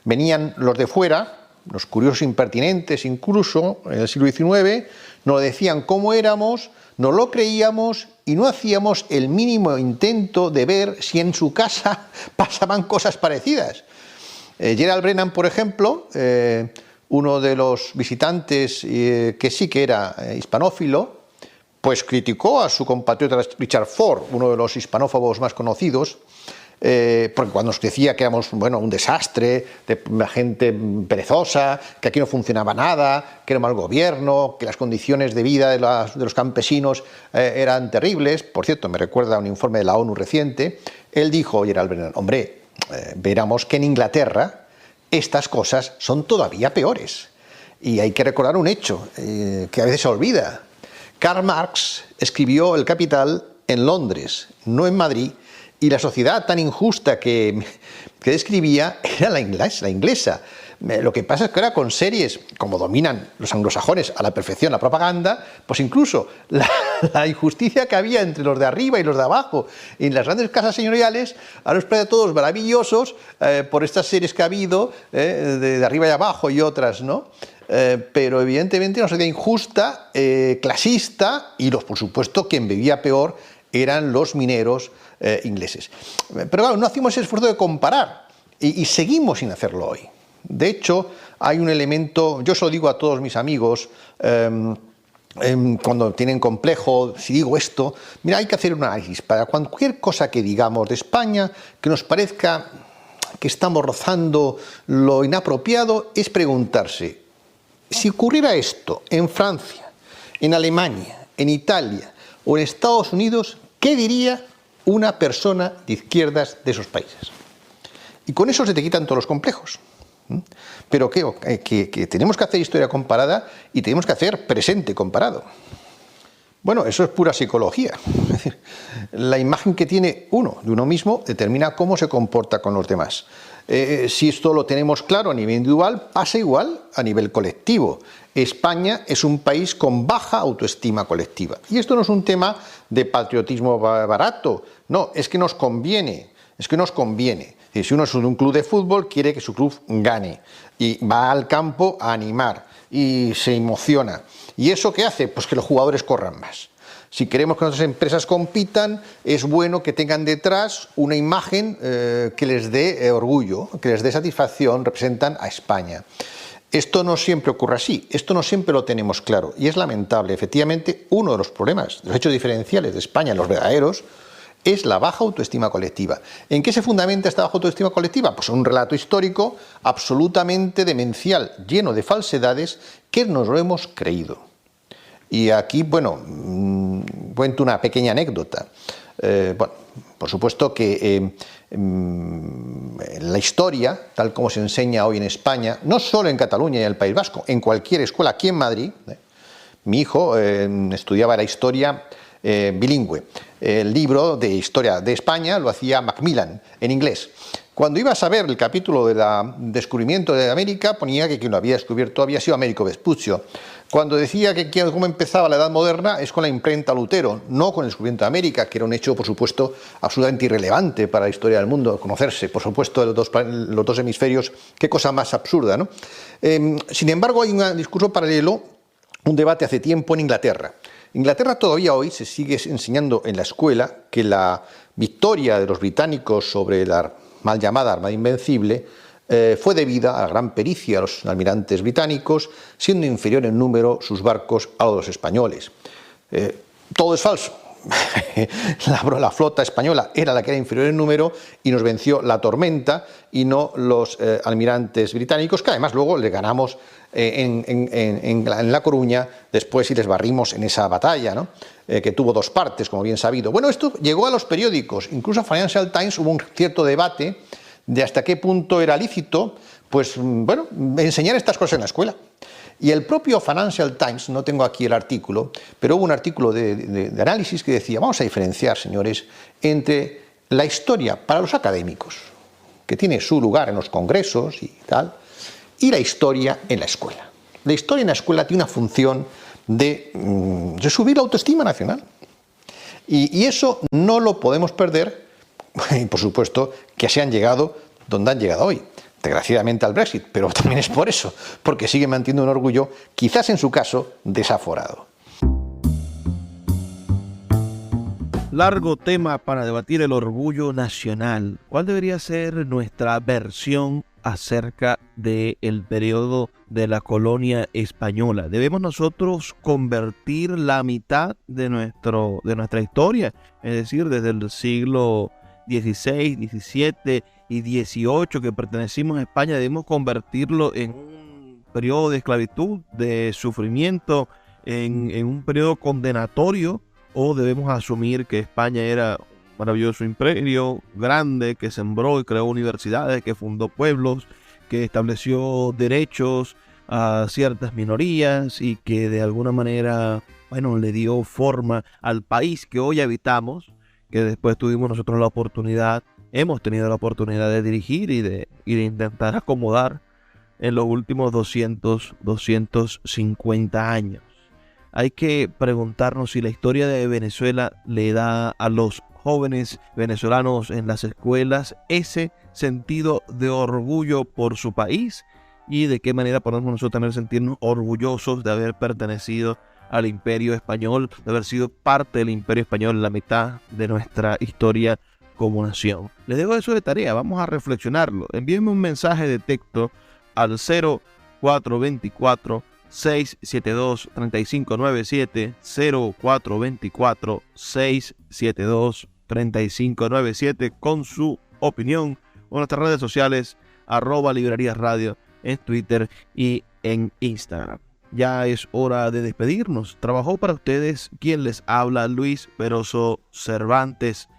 Venían los de fuera, los curiosos impertinentes incluso, en el siglo XIX, nos decían cómo éramos, nos lo creíamos y no hacíamos el mínimo intento de ver si en su casa pasaban cosas parecidas. Gerald Brennan, por ejemplo, uno de los visitantes que sí que era hispanófilo, pues criticó a su compatriota Richard Ford, uno de los hispanófobos más conocidos, porque cuando nos decía que éramos, bueno, un desastre, de gente perezosa, que aquí no funcionaba nada, que era mal gobierno, que las condiciones de vida de los campesinos eran terribles. Por cierto, me recuerda a un informe de la ONU reciente. Él dijo, Gerald Brennan, hombre, veramos que en Inglaterra estas cosas son todavía peores. Y hay que recordar un hecho que a veces se olvida. Karl Marx escribió El Capital en Londres, no en Madrid, y la sociedad tan injusta que describía era la inglesa. Lo que pasa es que ahora con series, como dominan los anglosajones a la perfección la propaganda, pues incluso la injusticia que había entre los de arriba y los de abajo en las grandes casas señoriales, ahora nos parece a todos maravillosos por estas series que ha habido de arriba y abajo y otras, ¿no? Pero evidentemente una sociedad injusta, clasista, y por supuesto quien vivía peor eran los mineros ingleses. Pero claro, no hacemos ese esfuerzo de comparar y seguimos sin hacerlo hoy. De hecho, hay un elemento, yo se lo digo a todos mis amigos, cuando tienen complejo, si digo esto, mira, hay que hacer un análisis para cualquier cosa que digamos de España que nos parezca que estamos rozando lo inapropiado, es preguntarse, si ocurriera esto en Francia, en Alemania, en Italia o en Estados Unidos, ¿qué diría una persona de izquierdas de esos países? Y con eso se te quitan todos los complejos. Pero que tenemos que hacer historia comparada y tenemos que hacer presente comparado. Bueno, eso es pura psicología. Es decir, la imagen que tiene uno de uno mismo determina cómo se comporta con los demás. Si esto lo tenemos claro a nivel individual, pasa igual a nivel colectivo. España es un país con baja autoestima colectiva. Y esto no es un tema de patriotismo barato, no, es que nos conviene, Si uno es de un club de fútbol, quiere que su club gane y va al campo a animar y se emociona. ¿Y eso qué hace? Pues que los jugadores corran más. Si queremos que nuestras empresas compitan, es bueno que tengan detrás una imagen que les dé orgullo, que les dé satisfacción, representan a España. Esto no siempre ocurre así, esto no siempre lo tenemos claro y es lamentable. Efectivamente, uno de los problemas, de los hechos diferenciales de España, los verdaderos, es la baja autoestima colectiva. ¿En qué se fundamenta esta baja autoestima colectiva? Pues en un relato histórico absolutamente demencial, lleno de falsedades que nos lo hemos creído. Y aquí, bueno, cuento una pequeña anécdota. Bueno, por supuesto que la historia, tal como se enseña hoy en España, no solo en Cataluña y en el País Vasco, en cualquier escuela, aquí en Madrid, mi hijo estudiaba la historia bilingüe. El libro de historia de España lo hacía Macmillan en inglés. Cuando ibas a ver el capítulo del descubrimiento de América, ponía que quien lo había descubierto había sido Américo Vespucio. Cuando decía que cómo empezaba la Edad Moderna es con la imprenta Lutero, no con el descubrimiento de América, que era un hecho, por supuesto, absolutamente irrelevante para la historia del mundo, conocerse, por supuesto, de los dos hemisferios, qué cosa más absurda, ¿no? Sin embargo, hay un discurso paralelo, un debate hace tiempo en Inglaterra. En Inglaterra todavía hoy se sigue enseñando en la escuela que la victoria de los británicos sobre la mal llamada Armada Invencible fue debida a la gran pericia de los almirantes británicos, siendo inferior en número sus barcos a los españoles. Todo es falso. La flota española era la que era inferior en número y nos venció la tormenta y no los almirantes británicos, que además luego le ganamos en La Coruña después y les barrimos en esa batalla, ¿no? Que tuvo dos partes, como bien sabido. Bueno, esto llegó a los periódicos, incluso a Financial Times hubo un cierto debate de hasta qué punto era lícito, pues bueno, enseñar estas cosas en la escuela. Y el propio Financial Times, no tengo aquí el artículo, pero hubo un artículo de análisis que decía, vamos a diferenciar, señores, entre la historia para los académicos, que tiene su lugar en los congresos y tal, y la historia en la escuela. La historia en la escuela tiene una función de subir la autoestima nacional. Y eso no lo podemos perder, y por supuesto que se han llegado donde han llegado hoy. Desgraciadamente al Brexit, pero también es por eso, porque sigue manteniendo un orgullo, quizás en su caso, desaforado. Largo tema para debatir el orgullo nacional. ¿Cuál debería ser nuestra versión acerca del periodo de la colonia española? ¿Debemos nosotros convertir la mitad de nuestra historia? Es decir, desde el siglo XVI, XVII y XVIII que pertenecimos a España, debemos convertirlo en un periodo de esclavitud, de sufrimiento, en un periodo condenatorio, o debemos asumir que España era un maravilloso imperio grande que sembró y creó universidades, que fundó pueblos, que estableció derechos a ciertas minorías y que de alguna manera, bueno, le dio forma al país que hoy habitamos, que después tuvimos nosotros hemos tenido la oportunidad de dirigir y de intentar acomodar en los últimos 250 años. Hay que preguntarnos si la historia de Venezuela le da a los jóvenes venezolanos en las escuelas ese sentido de orgullo por su país y de qué manera podemos nosotros también sentirnos orgullosos de haber pertenecido al Imperio Español, de haber sido parte del Imperio Español en la mitad de nuestra historia como nación. Les dejo eso de tarea, vamos a reflexionarlo. Envíenme un mensaje de texto al 0424-672-3597, 0424-672-3597 con su opinión o nuestras redes sociales @Librerías Radio en Twitter y en Instagram. Ya es hora de despedirnos. Trabajó para ustedes quien les habla, Luis Peroso Cervantes.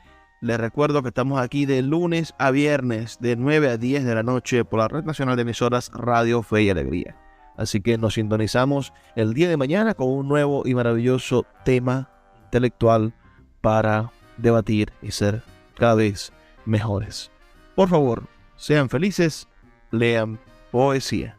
Les recuerdo que estamos aquí de lunes a viernes de 9 a 10 de la noche por la Red Nacional de Emisoras Radio Fe y Alegría. Así que nos sintonizamos el día de mañana con un nuevo y maravilloso tema intelectual para debatir y ser cada vez mejores. Por favor, sean felices, lean poesía.